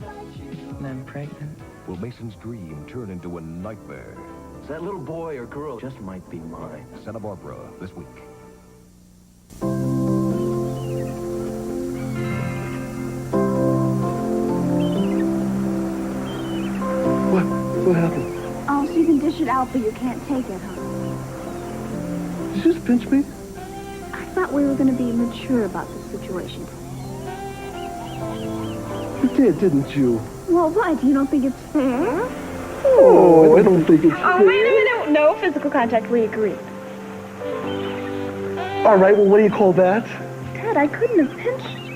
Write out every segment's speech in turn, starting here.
And I'm pregnant. Will Mason's dream turn into a nightmare? That little boy or girl just might be mine. Santa Barbara, this week. What happened? Oh, so you can dish it out, but you can't take it, huh? Did you just pinch me? I thought we were going to be mature about this situation. You did, didn't you? Well, what? You don't think it's fair? Oh, I don't think it's fair. Oh, wait a minute. No physical contact. We agreed. All right, well, what do you call that? Ted, I couldn't have pinched you.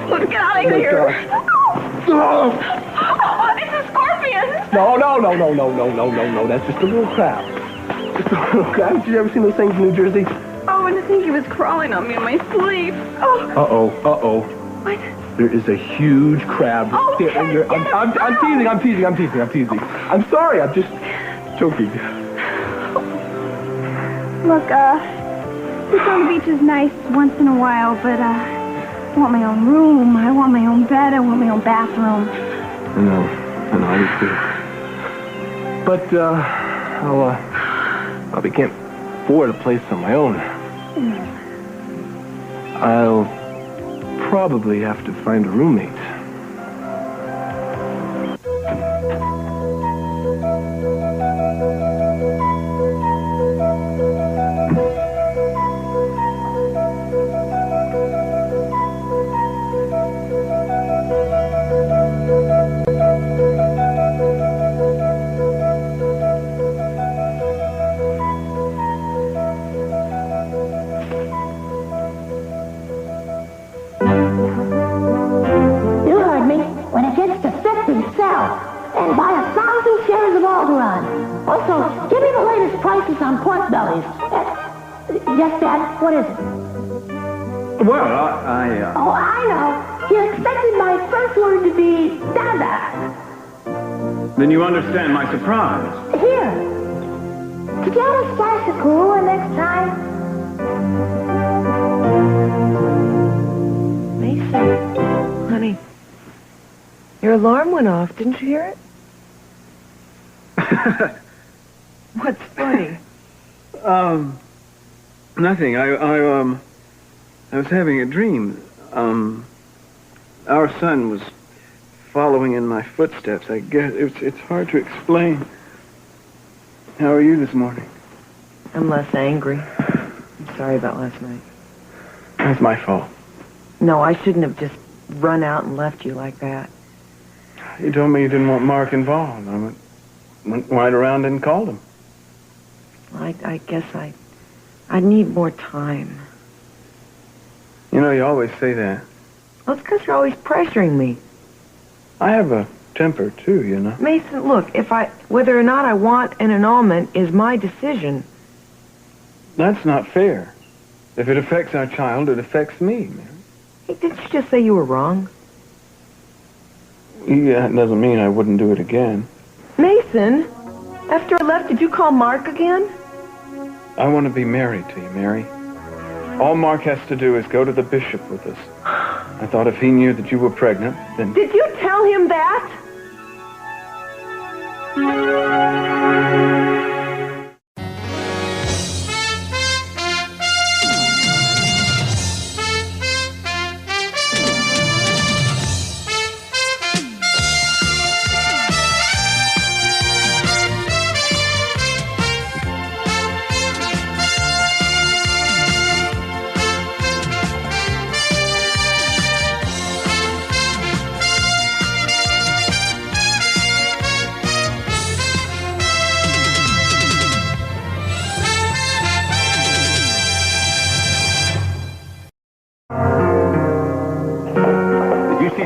Let's get out of Oh, my here. gosh. Oh. Oh, it's a scorpion. No. That's just a little crab. Just a little crab. Have you ever seen those things in New Jersey? Oh, and I think he was crawling on me in my sleep. Oh. Uh-oh. What? There is a huge crab. Oh, there. Ted, I'm teasing. I'm sorry, I'm just joking. Look, this on the beach is nice once in a while, but, I want my own room. I want my own bed. I want my own bathroom. I know, I do too. But, I can't afford a place on my own. I'll probably have to find a roommate. And buy 1,000 shares of Alderaan. Also, give me the latest prices on pork bellies. Yes, Dad, what is it? Well, Oh, I know. You expected my first word to be Dada. Then you understand my surprise. Here. Could you have a splash of Kahlua next time? Mason, honey, your alarm went off. Didn't you hear it? What's funny? Nothing. I was having a dream. Our son was following in my footsteps. I guess it's hard to explain. How are you this morning? I'm less angry. I'm sorry about last night. That's my fault. No, I shouldn't have just run out and left you like that. You told me you didn't want Mark involved. I went right around and called him. I guess I need more time. You know, you always say that. Well, it's because you're always pressuring me. I have a temper, too, you know. Mason, look, whether or not I want an annulment is my decision. That's not fair. If it affects our child, it affects me, Mary. Hey, didn't you just say you were wrong? Yeah, it doesn't mean I wouldn't do it again. Mason, after I left, did you call Mark again? I want to be married to you, Mary. All Mark has to do is go to the bishop with us. I thought if he knew that you were pregnant, then... Did you tell him that?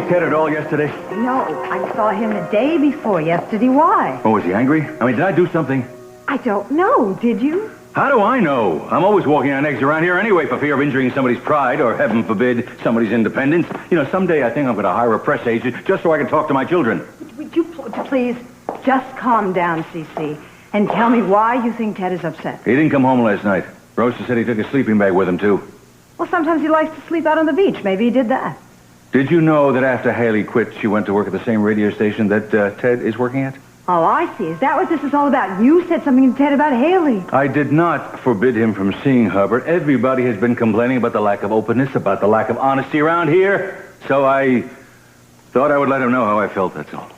Ted at all yesterday? No, I saw him the day before yesterday. Why? Oh, was he angry? I mean, did I do something? I don't know. Did you? How do I know? I'm always walking on eggs around here anyway for fear of injuring somebody's pride or, heaven forbid, somebody's independence. You know, someday I think I'm going to hire a press agent just so I can talk to my children. Would you please just calm down, Cece, and tell me why you think Ted is upset? He didn't come home last night. Rosa said he took his sleeping bag with him, too. Well, sometimes he likes to sleep out on the beach. Maybe he did that. Did you know that after Haley quit, she went to work at the same radio station that Ted is working at? Oh, I see. Is that what this is all about? You said something to Ted about Haley. I did not forbid him from seeing her, but everybody has been complaining about the lack of openness, about the lack of honesty around here. So I thought I would let him know how I felt, that's all.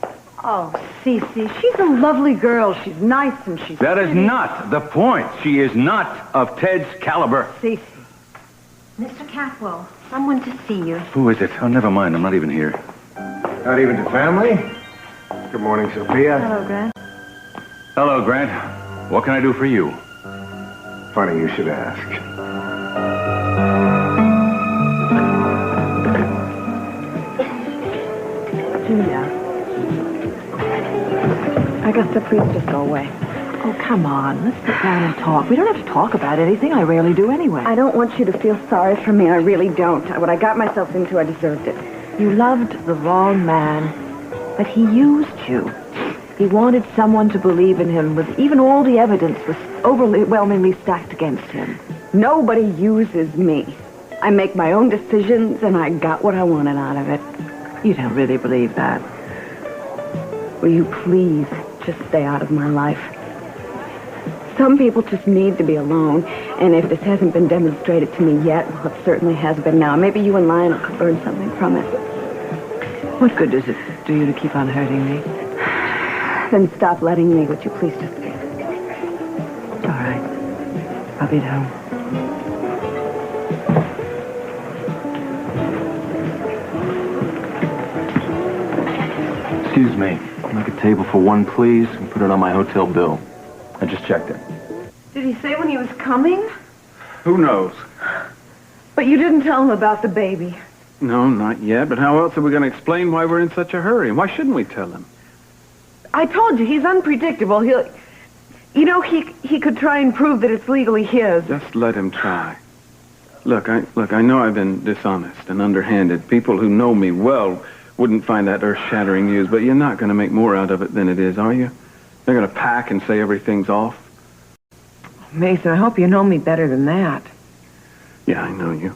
Oh, Cece, she's a lovely girl. She's nice and she's That is pretty. not the point. She is not of Ted's caliber. Cece. Mr. Catwell, someone to see you. Who is it? Oh, never mind. I'm not even here. Not even to family? Good morning, Sophia. Hello, Grant. Hello, Grant. What can I do for you? Funny you should ask. Julia. I guess the please just go away. Oh, come on. Let's sit down and talk. We don't have to talk about anything. I rarely do anyway. I don't want you to feel sorry for me. I really don't. What I got myself into, I deserved it. You loved the wrong man, but he used you. He wanted someone to believe in him with even all the evidence was overwhelmingly stacked against him. Nobody uses me. I make my own decisions, and I got what I wanted out of it. You don't really believe that. Will you please just stay out of my life? Some people just need to be alone, and if this hasn't been demonstrated to me yet, well, it certainly has been now. Maybe you and Lionel could learn something from it. What good does it do you to keep on hurting me? Then stop letting me. Would you please just... All right. I'll be down. Excuse me. Make a table for one, please, and put it on my hotel bill. I just checked it. Did he say when he was coming? Who knows? But you didn't tell him about the baby. No, not yet. But how else are we going to explain why we're in such a hurry? And why shouldn't we tell him? I told you, he's unpredictable. He could try and prove that it's legally his. Just let him try. Look, I know I've been dishonest and underhanded. People who know me well wouldn't find that earth-shattering news, but you're not going to make more out of it than it is, are you? They're going to pack and say everything's off. Mason, I hope you know me better than that. Yeah, I know you.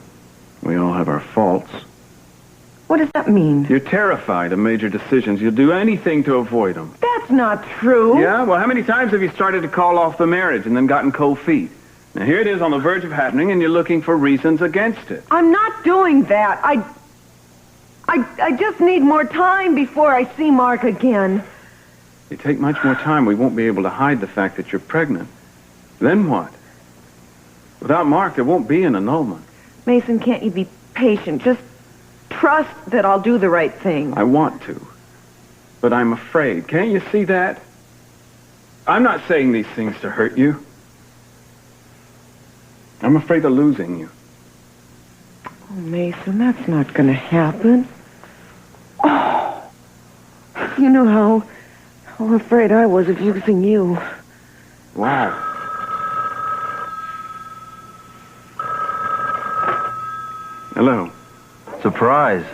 We all have our faults. What does that mean? You're terrified of major decisions. You'll do anything to avoid them. That's not true. Yeah? Well, how many times have you started to call off the marriage and then gotten cold feet? Now, here it is on the verge of happening, and you're looking for reasons against it. I'm not doing that. I just need more time before I see Mark again. You take much more time, we won't be able to hide the fact that you're pregnant. Then what? Without Mark, there won't be an annulment. Mason, can't you be patient? Just trust that I'll do the right thing. I want to, but I'm afraid. Can't you see that? I'm not saying these things to hurt you. I'm afraid of losing you. Oh, Mason, that's not going to happen. Oh, you knew how afraid I was of losing you. Wow. Hello. Surprise.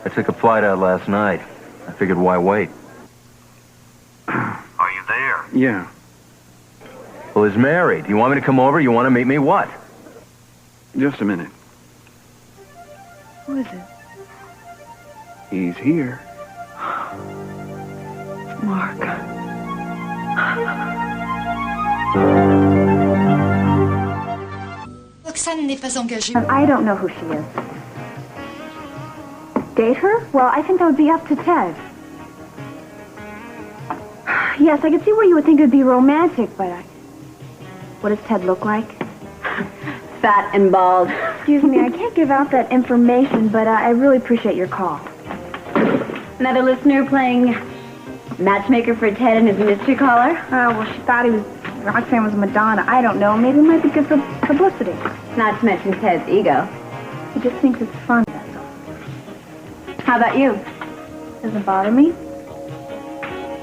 I took a flight out last night. I figured, why wait? Are you there? Yeah. Well, he's married. You want me to come over? You want to meet me? What? Just a minute. Who is it? He's here. Mark. Roxane n'est pas engagée. I don't know who she is. Date her? Well, I think that would be up to Ted. Yes, I could see where you would think it would be romantic, but what does Ted look like? Fat and bald. Excuse me, I can't give out that information, but I really appreciate your call. Another listener playing matchmaker for Ted and his mystery caller? Oh, well, she thought Roxanne was Madonna. I don't know. Maybe it might be good for publicity. Not to mention Ted's ego. He just thinks it's fun, that's all. How about you? Doesn't bother me.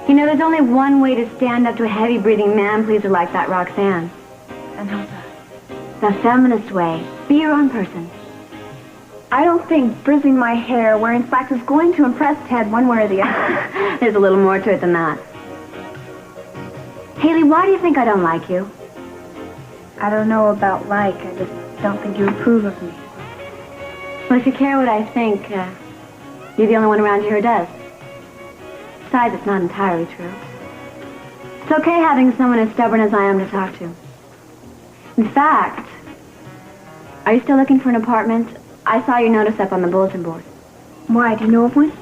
You know, there's only one way to stand up to a heavy-breathing man-pleaser like that, Roxanne. And how's that? The feminist way. Be your own person. I don't think frizzing my hair, wearing slacks is going to impress Ted one way or the other. There's a little more to it than that. Haley, why do you think I don't like you? I don't know about like. I just don't think you approve of me. Well, if you care what I think, you're the only one around here who does. Besides, it's not entirely true. It's okay having someone as stubborn as I am to talk to. In fact, are you still looking for an apartment? I saw your notice up on the bulletin board. Why? Do you know of one?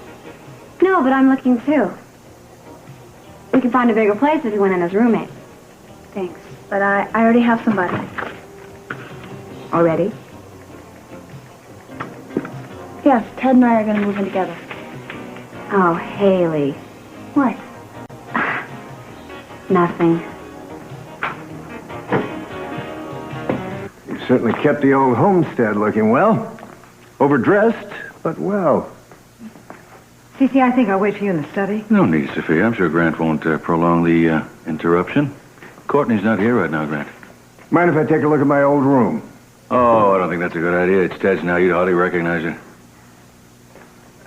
No, but I'm looking too. We can find a bigger place if you went in as roommates. Thanks, but I already have somebody. Already? Yes, Ted and I are going to move in together. Oh, Haley. What? Nothing. You certainly kept the old homestead looking well. Overdressed, but well. Cece, I think I'll wait for you in the study. No need, Sophia. I'm sure Grant won't prolong the interruption. Courtney's not here right now, Grant. Mind if I take a look at my old room? Oh, I don't think that's a good idea. It's Ted's now. You'd hardly recognize it.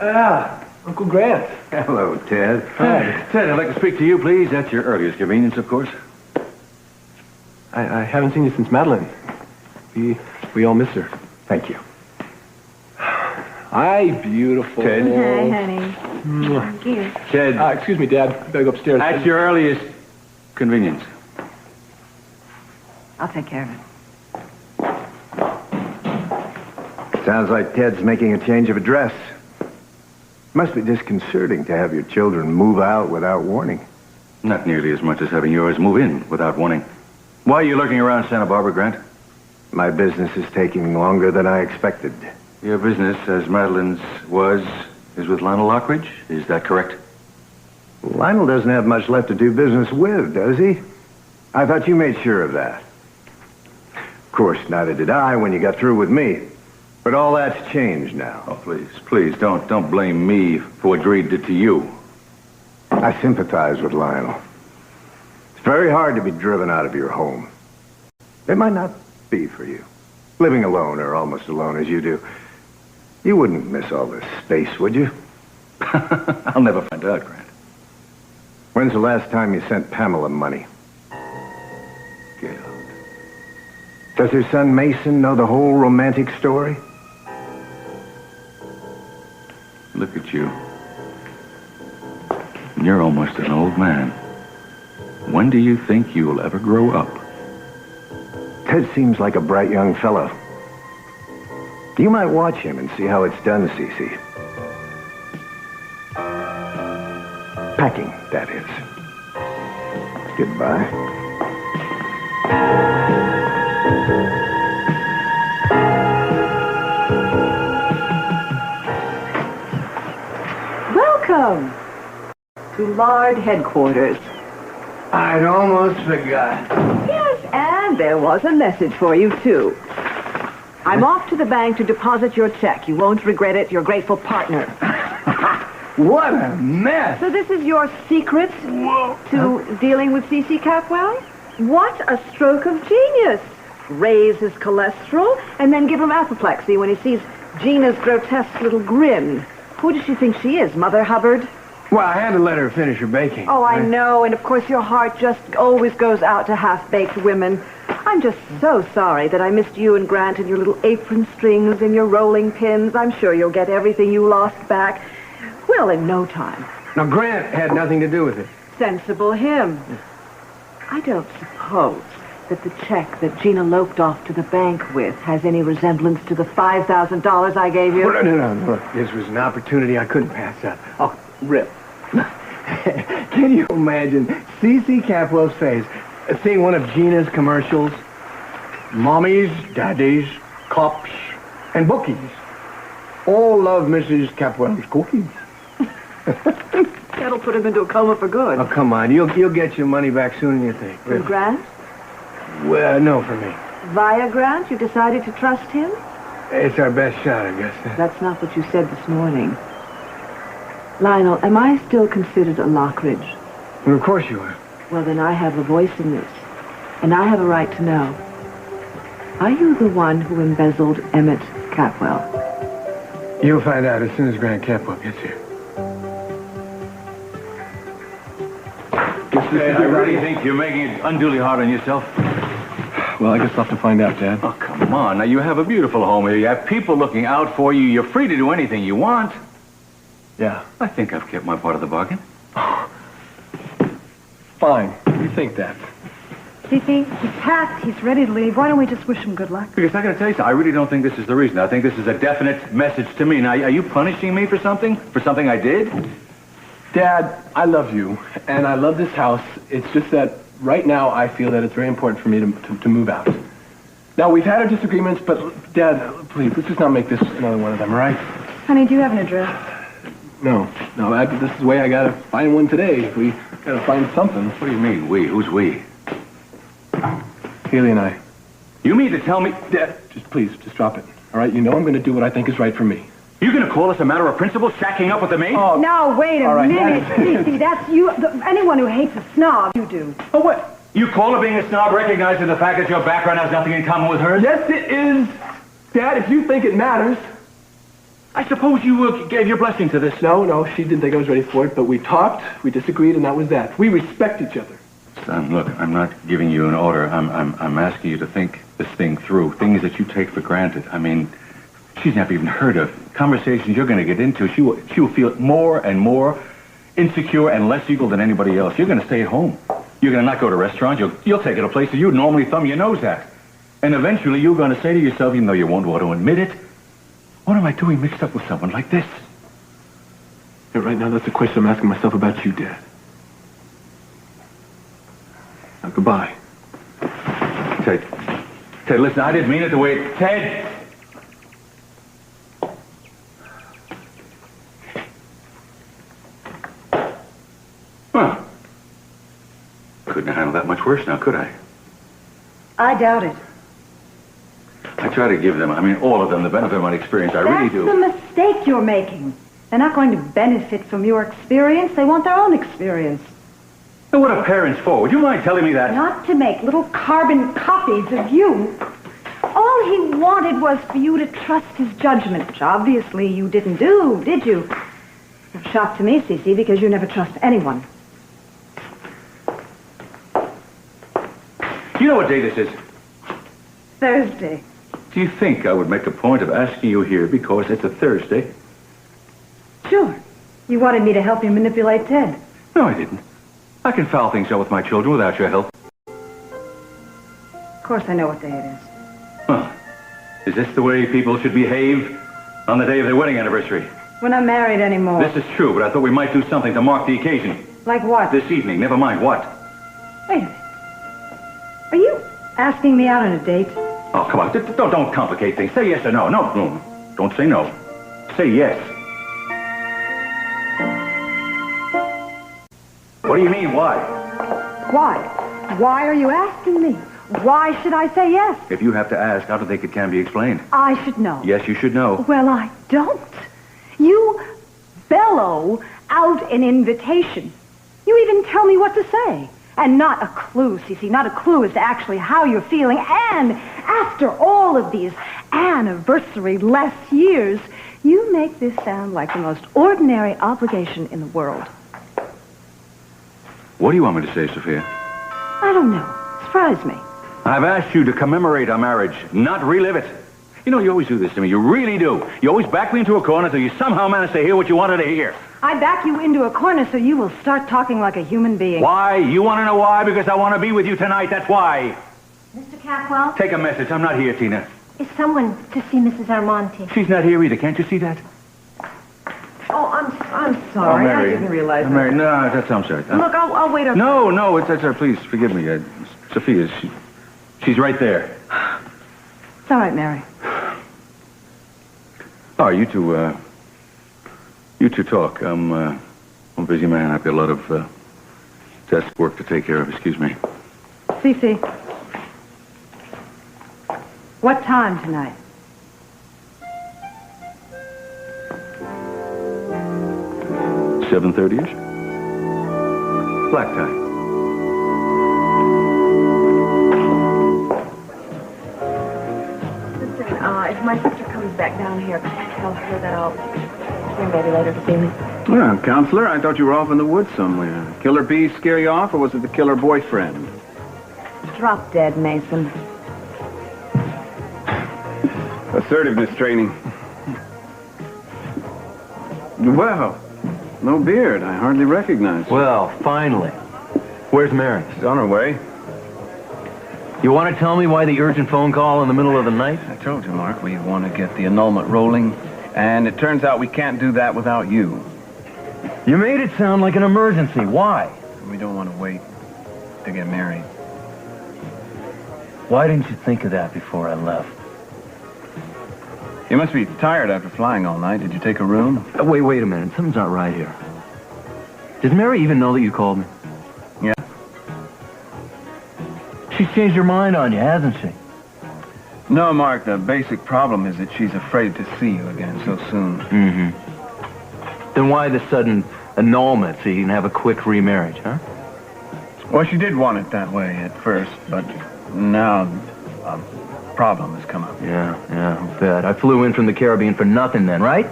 Ah, Uncle Grant. Hello, Ted. Hi. Ted, I'd like to speak to you, please. At your earliest convenience, of course. I haven't seen you since Madeline. We all miss her. Thank you. Hi, beautiful. Ted. Hi, honey. Mwah. Thank you. Ted, Excuse me, Dad. I better go upstairs. at your earliest convenience. I'll take care of it. Sounds like Ted's making a change of address. Must be disconcerting to have your children move out without warning. Not nearly as much as having yours move in without warning. Why are you lurking around Santa Barbara, Grant? My business is taking longer than I expected. Your business, as Madeline's is with Lionel Lockridge. Is that correct? Lionel doesn't have much left to do business with, does he? I thought you made sure of that. Of course, neither did I when you got through with me. But all that's changed now. Oh, please, don't blame me for what Greed did to you. I sympathize with Lionel. It's very hard to be driven out of your home. It might not be for you. Living alone or almost alone as you do. You wouldn't miss all this space, would you? I'll never find out, Grant. When's the last time you sent Pamela money? Get out. Does her son Mason know the whole romantic story? Look at you. You're almost an old man. When do you think you'll ever grow up? Ted seems like a bright young fellow. You might watch him and see how it's done, Cece. Packing, that is. Goodbye. Welcome to Lard headquarters. I'd almost forgot. Yes, and there was a message for you, too. I'm off to the bank to deposit your check. You won't regret it. Your grateful partner. What a mess. So this is your secret to dealing with C.C. Capwell? What a stroke of genius. Raise his cholesterol and then give him apoplexy when he sees Gina's grotesque little grin. Who does she think she is, Mother Hubbard? Well, I had to let her finish her baking. Oh, I know, and of course your heart just always goes out to half-baked women. I'm just so sorry that I missed you and Grant and your little apron strings and your rolling pins. I'm sure you'll get everything you lost back. Well, in no time. Now, Grant had nothing to do with it. Sensible him. I don't suppose that the check that Gina loped off to the bank with has any resemblance to the $5,000 I gave you. Oh, no. Look, this was an opportunity I couldn't pass up. Oh, Rip. Can you imagine C.C. Capwell's face seeing one of Gina's commercials? Mommies, daddies, cops, and bookies. All love Mrs. Capwell's cookies. That'll put him into a coma for good. Oh, come on. You'll get your money back sooner than you think. From Grant? Well, no, for me. Via Grant, you decided to trust him? It's our best shot, I guess. That's not what you said this morning. Lionel, am I still considered a Lockridge? Well, of course you are. Well, then I have a voice in this, and I have a right to know. Are you the one who embezzled Emmett Capwell? You'll find out as soon as Grant Capwell gets here. I really think you're making it unduly hard on yourself. Well, I guess I'll have to find out, Dad. Oh, come on. Now, you have a beautiful home here. You have people looking out for you. You're free to do anything you want. Yeah. I think I've kept my part of the bargain. Fine. You think that. Cece, he's packed. He's ready to leave. Why don't we just wish him good luck? Because I got to tell you something. I really don't think this is the reason. I think this is a definite message to me. Now, are you punishing me for something? For something I did? Dad, I love you, and I love this house. It's just that right now I feel that it's very important for me to move out. Now, we've had our disagreements, but Dad, please, let's just not make this another one of them, all right? Honey, do you have an address? No, this is the way I gotta find one today. We gotta find something. What do you mean, we? Who's we? Haley and I. You mean to tell me... Dad, please drop it, all right? You know I'm gonna do what I think is right for me. You're gonna call us a matter of principle, shacking up with the maid? Oh, no, wait a minute. Cece, that's you. Anyone who hates a snob, you do. Oh, what? You call her being a snob, recognizing the fact that your background has nothing in common with hers? Yes, it is. Dad, if you think it matters. I suppose you gave your blessing to this. No, she didn't think I was ready for it, but we talked, we disagreed, and that was that. We respect each other. Son, look, I'm not giving you an order. I'm asking you to think this thing through. Things that you take for granted. I mean, she's never even heard of. Conversations you're going to get into, she will feel more and more insecure and less equal than anybody else. You're going to stay at home. You're going to not go to restaurants. You'll take her to places you'd normally thumb your nose at. And eventually you're going to say to yourself, even though you won't want to admit it, what am I doing mixed up with someone like this? Yeah, right now, that's the question I'm asking myself about you, Dad. Now, goodbye. Ted, listen, I didn't mean it the way... Ted! Well, couldn't handle that much worse now, could I? I doubt it. I try to give them, all of them, the benefit of my experience. I really do. That's the mistake you're making. They're not going to benefit from your experience. They want their own experience. And what are parents for? Would you mind telling me that? Not to make little carbon copies of you. All he wanted was for you to trust his judgment, which obviously you didn't do, did you? You're a shock to me, Cece, because you never trust anyone. You know what day this is? Thursday. Do you think I would make a point of asking you here because it's a Thursday? Sure. You wanted me to help you manipulate Ted. No, I didn't. I can foul things out with my children without your help. Of course I know what day it is. Huh. Is this the way people should behave on the day of their wedding anniversary? We're not married anymore. This is true, but I thought we might do something to mark the occasion. Like what? This evening. Never mind what. Wait a minute. Are you asking me out on a date? Oh, come on. Don't complicate things. Say yes or no. No. Don't say no. Say yes. What do you mean, why? Why? Why are you asking me? Why should I say yes? If you have to ask, I don't think it can be explained. I should know. Yes, you should know. Well, I don't. You bellow out an invitation. You even tell me what to say. And not a clue, Cece, not a clue as to actually how you're feeling. And after all of these anniversary-less years, you make this sound like the most ordinary obligation in the world. What do you want me to say, Sophia? I don't know. Surprise me. I've asked you to commemorate our marriage, not relive it. You know, you always do this to me. You really do. You always back me into a corner until you somehow manage to hear what you wanted to hear. I back you into a corner so you will start talking like a human being. Why? You want to know why? Because I want to be with you tonight. That's why. Mr. Capwell? Take a message. I'm not here, Tina. Is someone to see Mrs. Armonti? She's not here either. Can't you see that? Oh, I'm sorry. I didn't realize that. Mary, no, I'm sorry. Look, I'll wait up. No, it's her. Please, forgive me. Sophia, she's right there. It's all right, Mary. Oh, you two talk. I'm a busy man. I've got a lot of desk work to take care of. Excuse me. Cece. What time tonight? $7:30-ish. Black tie. Listen, if my sister comes back down here, can you tell her that I'll see her maybe later this evening? Well, Counselor, I thought you were off in the woods somewhere. Killer bees scare you off, or was it the killer boyfriend? Drop dead, Mason. Assertiveness training. Well, no beard. I hardly recognize her. Well, finally. Where's Mary? She's on her way. You want to tell me why the urgent phone call in the middle of the night? I told you, Mark, we want to get the annulment rolling, and it turns out we can't do that without you. You made it sound like an emergency. Why? We don't want to wait to get married. Why didn't you think of that before I left? You must be tired after flying all night. Did you take a room? Wait a minute. Something's not right here. Does Mary even know that you called me? Yeah. She's changed her mind on you, hasn't she? No, Mark, the basic problem is that she's afraid to see you again so soon. Mm-hmm. Then why the sudden annulment so you can have a quick remarriage, huh? Well, she did want it that way at first, but now a problem has come up. Yeah, I bet. I flew in from the Caribbean for nothing then, right?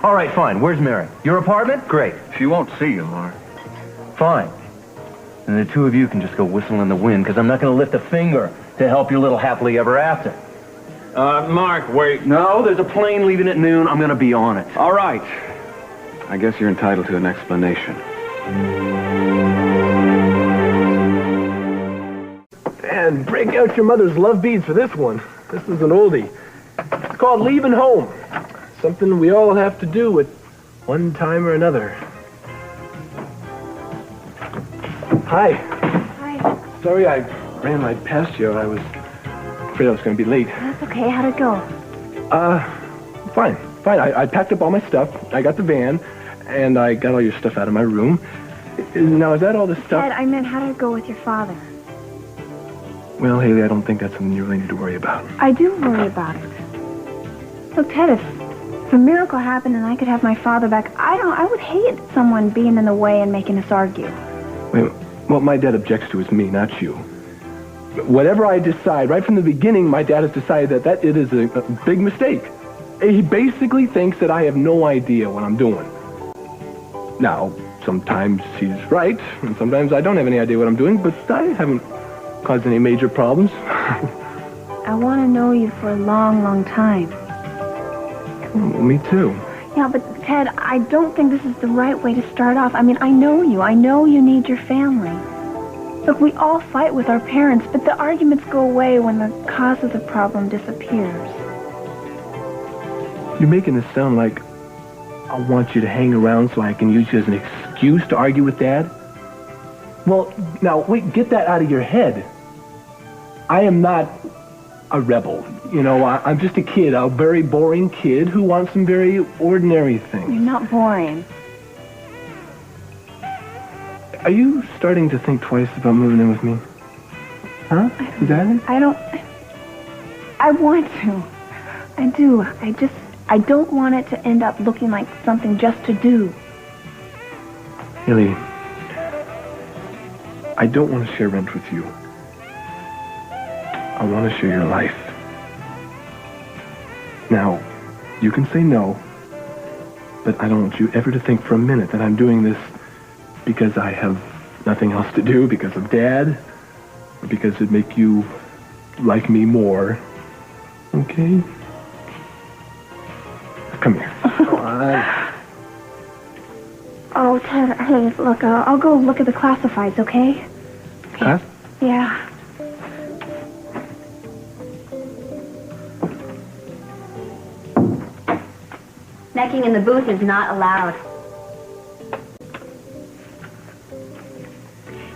All right, fine. Where's Mary? Your apartment? Great. She won't see you, Mark. Fine. And the two of you can just go whistle in the wind, because I'm not going to lift a finger to help your little happily ever after. Mark, wait. No, there's a plane leaving at noon. I'm going to be on it. All right. I guess you're entitled to an explanation. And break out your mother's love beads for this one. This is an oldie. It's called Leaving Home. Something we all have to do at one time or another. Hi. Hi. Sorry I ran right past you. I was afraid I was going to be late. That's okay. How'd it go? Fine. I packed up all my stuff. I got the van, and I got all your stuff out of my room. Now, is that all the stuff? Ted, I meant, how did it go with your father? Well, Haley, I don't think that's something you really need to worry about. I do worry about it. Look, Ted, if a miracle happened and I could have my father back, I would hate someone being in the way and making us argue. Wait, what my dad objects to is me, not you. Whatever I decide, right from the beginning, my dad has decided that it is a big mistake. He basically thinks that I have no idea what I'm doing. Now, sometimes he's right, and sometimes I don't have any idea what I'm doing, but I haven't caused any major problems. I want to know you for a long, long time. Well, me too. Yeah, but Ted, I don't think this is the right way to start off. I mean, I know you. I know you need your family. Look, we all fight with our parents, but the arguments go away when the cause of the problem disappears. You're making this sound like I want you to hang around so I can use you as an excuse to argue with Dad. Well, now, wait, get that out of your head. I am not a rebel. You know, I'm just a kid, a very boring kid who wants some very ordinary things. You're not boring. Are you starting to think twice about moving in with me? Huh? Is that it? I want to. I do. I don't want it to end up looking like something just to do. Haley, I don't want to share rent with you. I want to share your life. Now, you can say no, but I don't want you ever to think for a minute that I'm doing this because I have nothing else to do, because of Dad, or because it'd make you like me more. Okay? Come here. Oh, Ted, hey, look, I'll go look at the classifieds, okay? Class? Yeah. Necking in the booth is not allowed.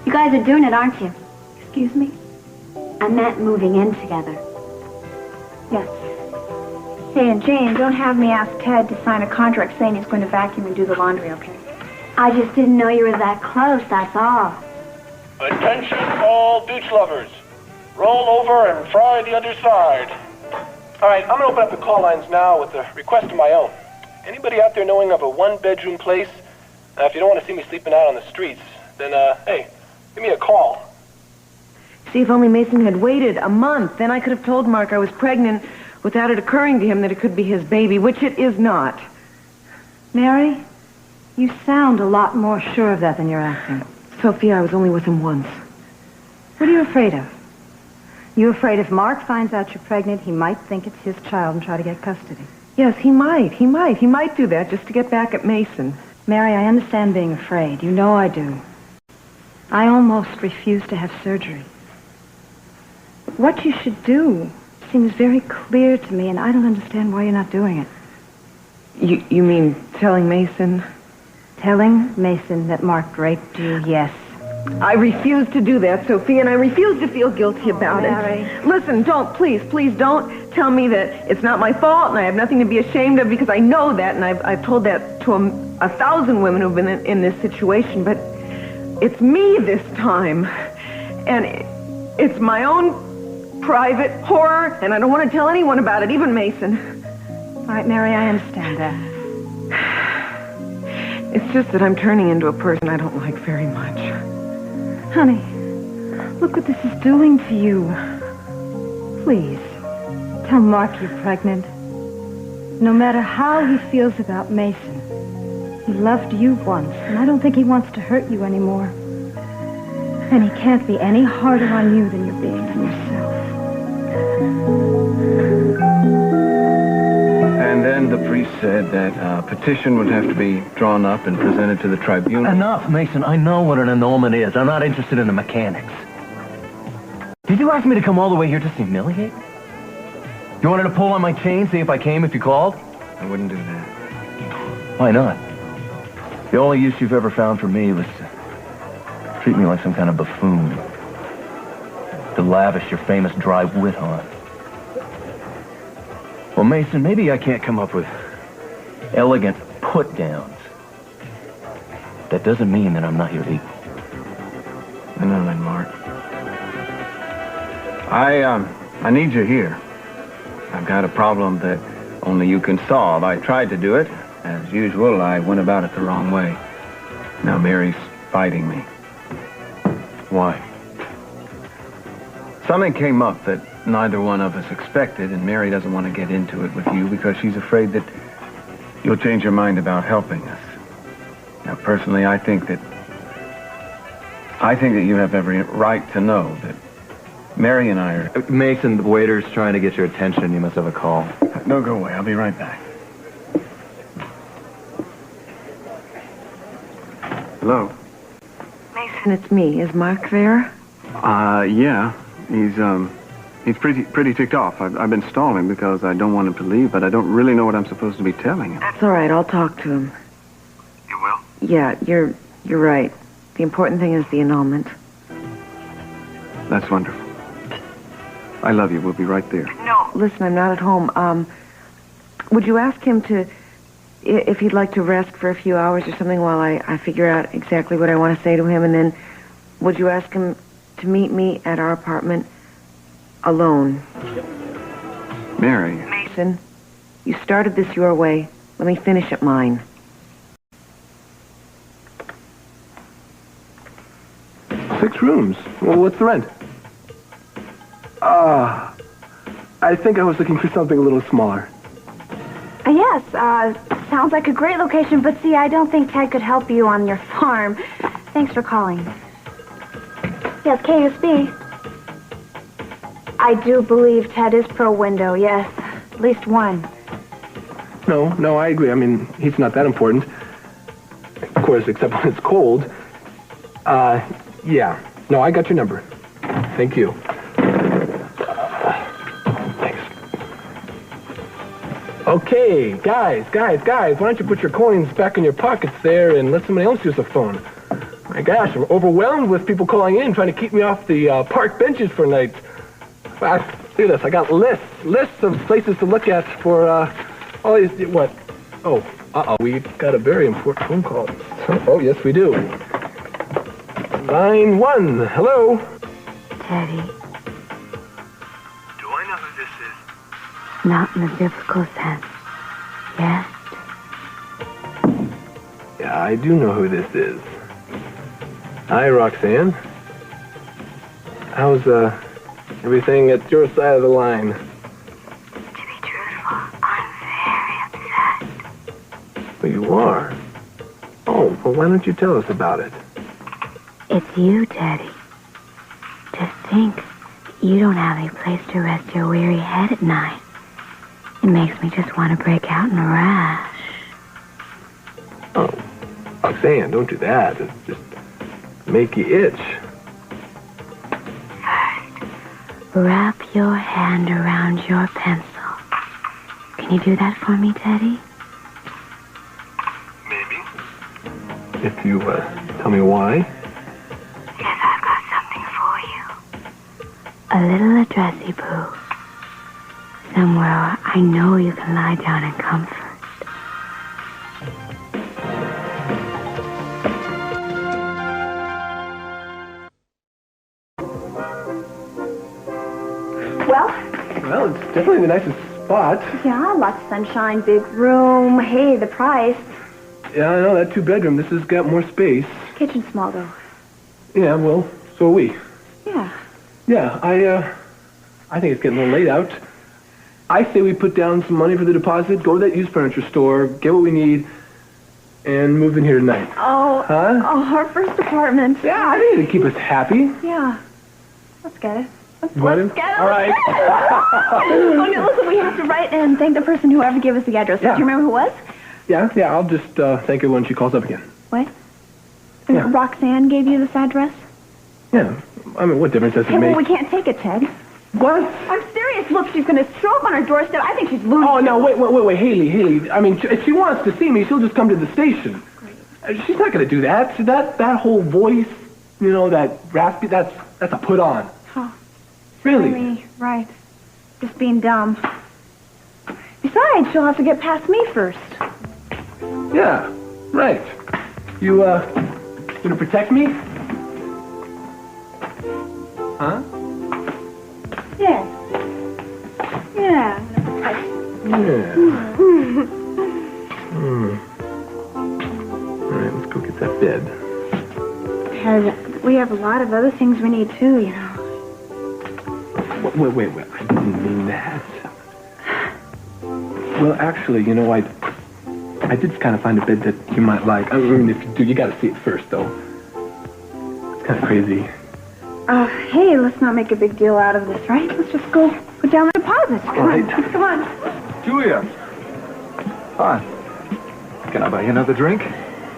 You guys are doing it, aren't you? Excuse me? I meant moving in together. Yes. Hey, and Jane, don't have me ask Ted to sign a contract saying he's going to vacuum and do the laundry, okay? I just didn't know you were that close, that's all. Attention all beach lovers. Roll over and fry the underside. All right, I'm going to open up the call lines now with a request of my own. Anybody out there knowing of a one-bedroom place? If you don't want to see me sleeping out on the streets, then, hey, give me a call. See, if only Mason had waited a month, then I could have told Mark I was pregnant without it occurring to him that it could be his baby, which it is not. Mary, you sound a lot more sure of that than you're acting. Sophia, I was only with him once. What are you afraid of? You afraid if Mark finds out you're pregnant, he might think it's his child and try to get custody? Yes, he might. He might do that just to get back at Mason. Mary, I understand being afraid. You know I do. I almost refuse to have surgery. What you should do seems very clear to me, and I don't understand why you're not doing it. You mean telling Mason? Telling Mason that Mark raped you, yes. I refuse to do that, Sophie, and I refuse to feel guilty about Mary. it. Listen, please don't tell me that it's not my fault and I have nothing to be ashamed of, because I know that, and I've told that to 1,000 women who've been in this situation, but it's me this time. And it's my own private horror, and I don't want to tell anyone about it, even Mason. All right, Mary, I understand that. It's just that I'm turning into a person I don't like very much. Honey, look what this is doing to you. Please, tell Mark you're pregnant. No matter how he feels about Mason, he loved you once, and I don't think he wants to hurt you anymore. And he can't be any harder on you than you're being on yourself. And then the priest said that a petition would have to be drawn up and presented to the tribunal. Enough, Mason. I know what an annulment is. I'm not interested in the mechanics. Did you ask me to come all the way here just to humiliate? You wanted to pull on my chain, see if I came if you called? I wouldn't do that. Why not? The only use you've ever found for me was to treat me like some kind of buffoon. To lavish your famous dry wit on. Well, Mason, maybe I can't come up with elegant put-downs. That doesn't mean that I'm not your equal. I know that, Mark. I need you here. I've got a problem that only you can solve. I tried to do it. As usual, I went about it the wrong way. Now Mary's fighting me. Why? Something came up that neither one of us expected, and Mary doesn't want to get into it with you because she's afraid that you'll change your mind about helping us. Now, personally, I think that you have every right to know that Mary and I are... Mason, the waiter's trying to get your attention. You must have a call. No, go away. I'll be right back. Hello? Mason, it's me. Is Mark there? Yeah. He's pretty ticked off. I've been stalling because I don't want him to leave, but I don't really know what I'm supposed to be telling him. That's all right. I'll talk to him. You will? Yeah, you're right. The important thing is the annulment. That's wonderful. I love you. We'll be right there. No, listen, I'm not at home. Would you ask him if he'd like to rest for a few hours or something while I figure out exactly what I want to say to him, and then would you ask him to meet me at our apartment alone? Mary. Mason, you started this your way. Let me finish it mine. Six rooms. Well, what's the rent? I think I was looking for something a little smaller. Yes, sounds like a great location, but see, I don't think Ted could help you on your farm. Thanks for calling. Yes, KUSB. I do believe Ted is pro-window, yes. At least one. No, I agree. I mean, he's not that important. Of course, except when it's cold. Yeah. No, I got your number. Thank you. Thanks. Okay, guys, why don't you put your coins back in your pockets there and let somebody else use the phone? My gosh, I'm overwhelmed with people calling in trying to keep me off the park benches for nights. Look at this. I got lists of places to look at for all these. What? Oh, we got a very important phone call. Oh, yes, we do. Line 1. Hello. Teddy. Do I know who this is? Not in the biblical sense. Yes? Yeah, I do know who this is. Hi, Roxanne. How's everything at your side of the line? To be truthful, I'm very upset. Well, you are. Oh, well, why don't you tell us about it? It's you, Teddy. To think you don't have any place to rest your weary head at night. It makes me just want to break out in a rash. Oh, Roxanne, don't do that. It's just make you itch. Wrap your hand around your pencil. Can you do that for me, Teddy? Maybe. If you tell me why. Because I've got something for you. A little addressy boo. Somewhere I know you can lie down in comfort. Well, it's definitely the nicest spot. Yeah, lots of sunshine, big room. Hey, the price. Yeah, I know, that two-bedroom. This has got more space. Kitchen small, though. Yeah, well, so are we. Yeah. Yeah, I think it's getting a little late out. I say we put down some money for the deposit, go to that used furniture store, get what we need, and move in here tonight. Oh. Huh? Oh, our first apartment. Yeah, I think it'd keep us happy. Yeah. Let's get it. Let's get it. All right. Oh, no, listen, we have to write and thank the person who ever gave us the address. Yeah. Do you remember who it was? Yeah, I'll just thank her when she calls up again. What? Yeah. Roxanne gave you this address? Yeah, I mean, what difference does it Hey, make? well, we can't take it, Ted. What? I'm serious. Look, she's going to show up on our doorstep. I think she's losing. Oh, no, wait, Haley. I mean, if she wants to see me, she'll just come to the station. She's not going to do that. See, that whole voice, you know, that raspy, that's a put on. Oh. Really? Right. Just being dumb. Besides, she'll have to get past me first. Yeah, right. You, gonna protect me? Huh? Yeah. Yeah. Yeah. All right, let's go get that bed. And we have a lot of other things we need, too, you know. Wait. I didn't mean that. Well, actually, you know, I did kind of find a bed that you might like. I mean, if you do, you got to see it first, though. It's kind of crazy. Hey, let's not make a big deal out of this, right? Let's just go put down the deposit. All right. Come on. Julia. Hi. Can I buy you another drink?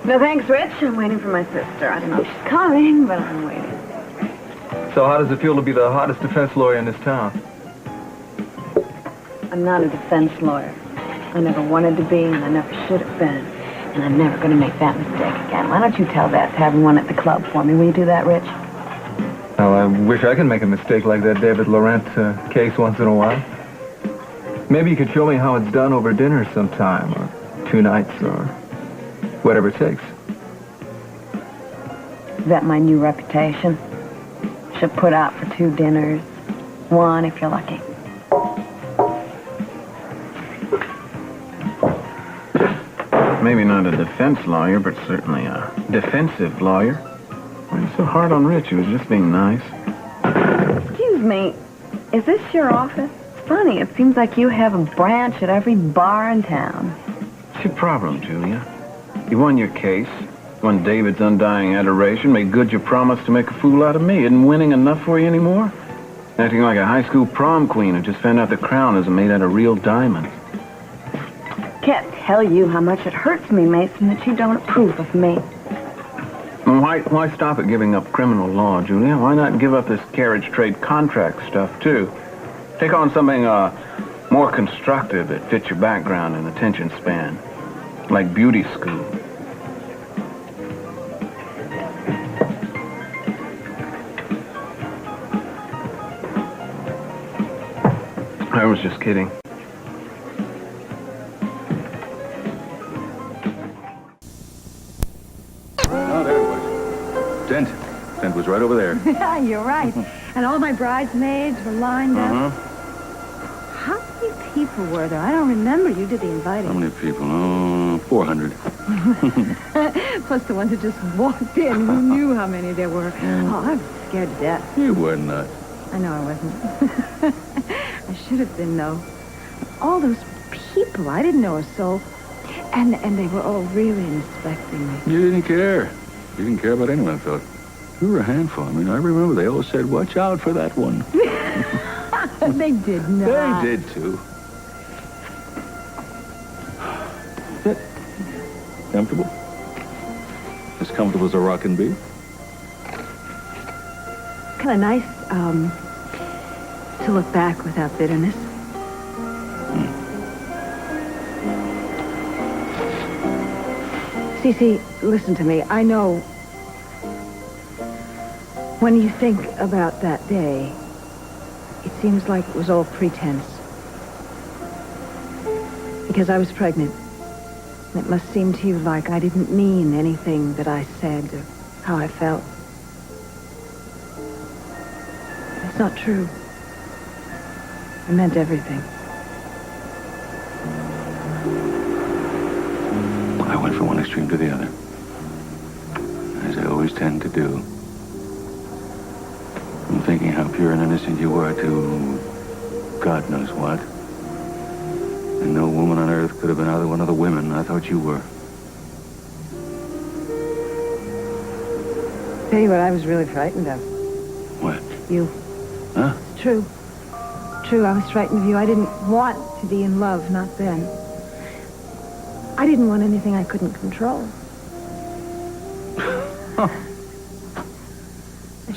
No, thanks, Rich. I'm waiting for my sister. I don't know if she's coming, but I'm waiting. So how does it feel to be the hottest defense lawyer in this town? I'm not a defense lawyer. I never wanted to be, and I never should have been. And I'm never going to make that mistake again. Why don't you tell that to having one at the club for me? Will you do that, Rich? Oh, I wish I could make a mistake like that David Laurent case once in a while. Maybe you could show me how it's done over dinner sometime, or 2 nights, or whatever it takes. Is that my new reputation? Should put out for 2 dinners. 1 if you're lucky. Maybe not a defense lawyer, but certainly a defensive lawyer. Why are you so hard on Rich? He was just being nice. Excuse me. Is this your office? It's funny. It seems like you have a branch at every bar in town. What's your problem, Julia? You won your case, won David's undying adoration, made good your promise to make a fool out of me. Isn't winning enough for you anymore? Acting like a high school prom queen who just found out the crown isn't made out of real diamonds. Can't tell you how much it hurts me, Mason, that you don't approve of me. Why stop at giving up criminal law, Julia? Why not give up this carriage trade contract stuff, too? Take on something more constructive that fits your background and attention span. Like beauty school. I was just kidding. Oh, there it was. Tent. Tent was right over there. Yeah, you're right. And all my bridesmaids were lined up. How many people were there? I don't remember. You did the inviting. How many people? Oh, 400. Plus the ones that just walked in. Who knew how many there were? Oh, I was scared to death. You were not. I know I wasn't. I should have been, though. All those people, I didn't know a soul. And they were all really inspecting me. You didn't care. You didn't care about anyone, I thought. You were a handful. I mean, I remember they all said, watch out for that one. They did not. They did, too. Sit. Comfortable? As comfortable as a rock can be? Kind of nice, to look back without bitterness. Cece, listen to me. I know when you think about that day, it seems like it was all pretense. Because I was pregnant. It must seem to you like I didn't mean anything that I said or how I felt. It's not true. I meant everything. I went from one extreme to the other, as I always tend to do. From thinking how pure and innocent you were to God knows what. And no woman on earth could have been either one of the women I thought you were. Tell you what I was really frightened of. What? You. Huh? It's true. True, I was frightened of you. I didn't want to be in love, not then. I didn't want anything I couldn't control. I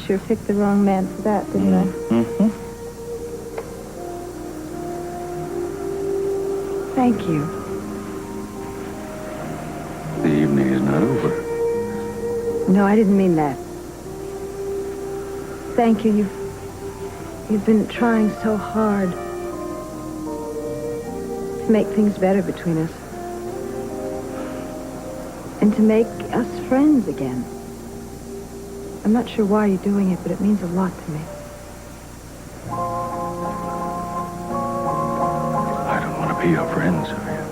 sure picked the wrong man for that, didn't I? Mm-hmm. Thank you. The evening is not over. No, I didn't mean that. Thank you. You've been trying so hard to make things better between us. And to make us friends again. I'm not sure why you're doing it, but it means a lot to me. I don't want to be your friend, Sylvia.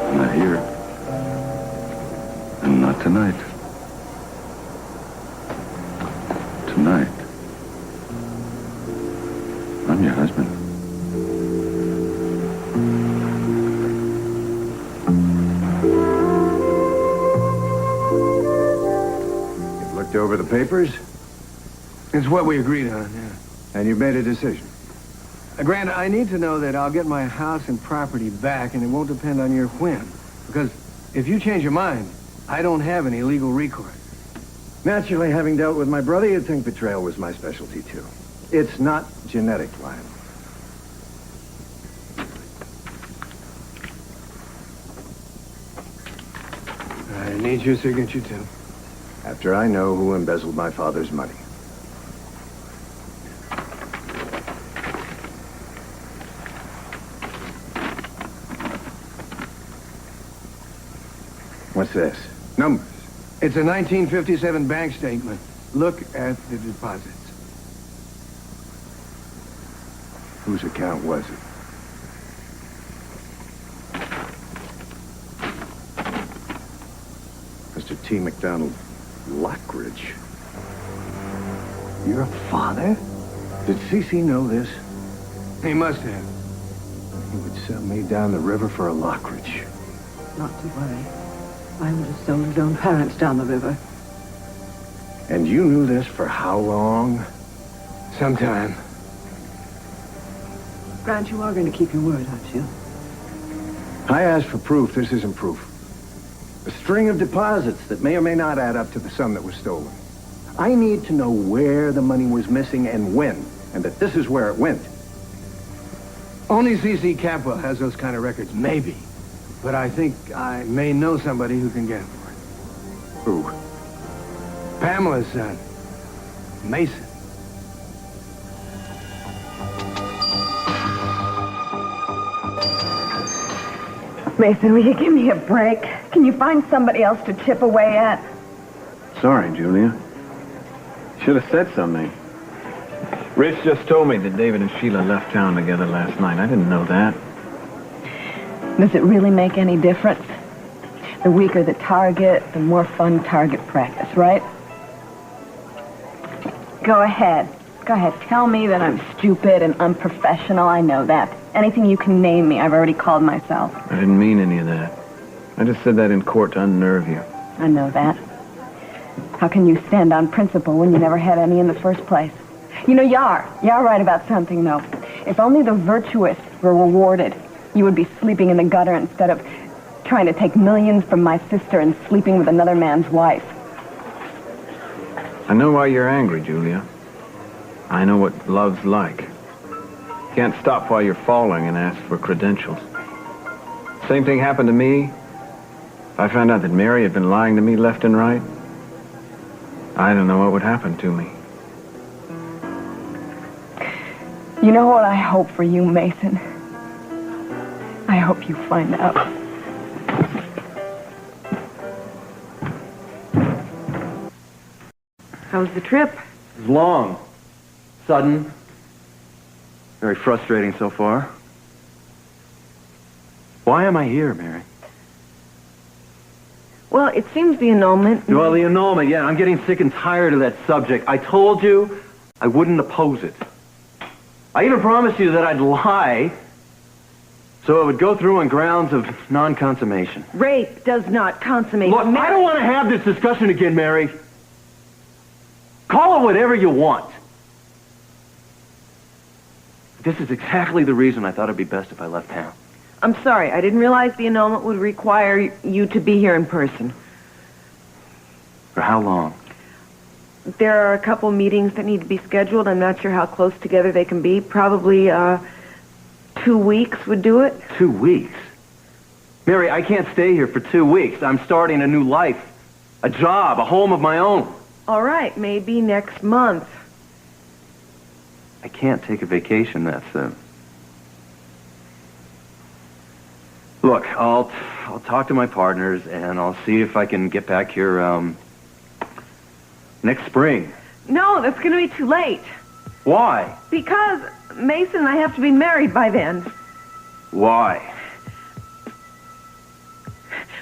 I'm not here. And not tonight. Tonight, I'm your husband. You've looked over the papers, It's what we agreed on, yeah. and you've made a decision. Grant, I need to know that I'll get my house and property back, and it won't depend on your whim. Because if you change your mind, I don't have any legal recourse. Naturally, having dealt with my brother, you'd think betrayal was my specialty, too. It's not genetic, Lionel. I need your signature, too. After I know who embezzled my father's money. What's this? Numbers. It's a 1957 bank statement. Look at the deposits. Whose account was it? Mr. T. McDonald Lockridge. Your father? Did Cece know this? He must have. He would sell me down the river for a Lockridge. Not to worry. I would have sold his own parents down the river. And you knew this for how long? Sometime. Grant, you are going to keep your word, aren't you? I asked for proof. This isn't proof. A string of deposits that may or may not add up to the sum that was stolen. I need to know where the money was missing and when, and that this is where it went. Only C.C. Capwell has those kind of records, maybe. But I think I may know somebody who can get it for it. Who? Pamela's son, Mason. Mason, will you give me a break? Can you find somebody else to chip away at? Sorry, Julia. Should have said something. Rich just told me that David and Sheila left town together last night. I didn't know that. Does it really make any difference? The weaker the target, the more fun target practice, right? Go ahead. Go ahead. Tell me that I'm stupid and unprofessional. I know that. Anything you can name me, I've already called myself. I didn't mean any of that. I just said that in court to unnerve you. I know that. How can you stand on principle when you never had any in the first place? You know, you are right about something, though. If only the virtuous were rewarded, you would be sleeping in the gutter instead of trying to take millions from my sister and sleeping with another man's wife. I know why you're angry, Julia. I know what love's like. Can't stop while you're falling and ask for credentials. Same thing happened to me. If I found out that Mary had been lying to me left and right, I don't know what would happen to me. You know what I hope for you, Mason? I hope you find out. How was the trip? It was long, sudden, very frustrating so far. Why am I here, Mary? Well, it seems the annulment... Well, the annulment, yeah, I'm getting sick and tired of that subject. I told you I wouldn't oppose it. I even promised you that I'd lie so it would go through on grounds of non-consummation. Rape does not consummate. Look, I don't want to have this discussion again, Mary. Call it whatever you want. This is exactly the reason I thought it'd be best if I left town. I'm sorry, I didn't realize the annulment would require you to be here in person. For how long? There are a couple meetings that need to be scheduled. I'm not sure how close together they can be. Probably 2 weeks would do it. 2 weeks? Mary, I can't stay here for 2 weeks. I'm starting a new life, a job, a home of my own. All right, maybe next month. I can't take a vacation that soon. Look, I'll talk to my partners and I'll see if I can get back here next spring. No, that's going to be too late. Why? Because Mason and I have to be married by then. Why?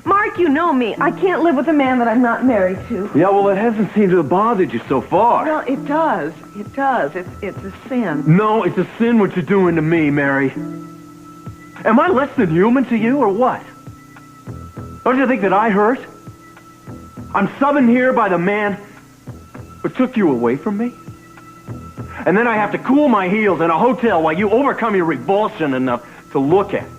Mark, you know me. I can't live with a man that I'm not married to. Yeah, well, it hasn't seemed to have bothered you so far. Well, it does. It does. It's a sin. No, it's a sin what you're doing to me, Mary. Am I less than human to you, or what? Don't you think that I hurt? I'm subbing here by the man who took you away from me? And then I have to cool my heels in a hotel while you overcome your revulsion enough to look at me.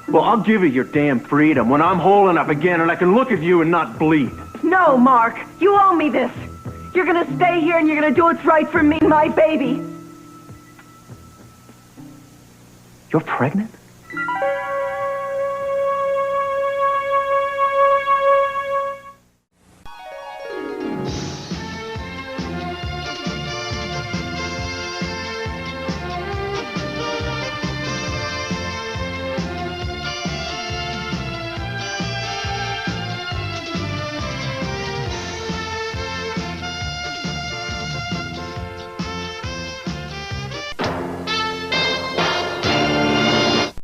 Well, I'll give you your damn freedom when I'm holding up again and I can look at you and not bleed. No, Mark. You owe me this. You're going to stay here and you're going to do what's right for me and my baby. You're pregnant?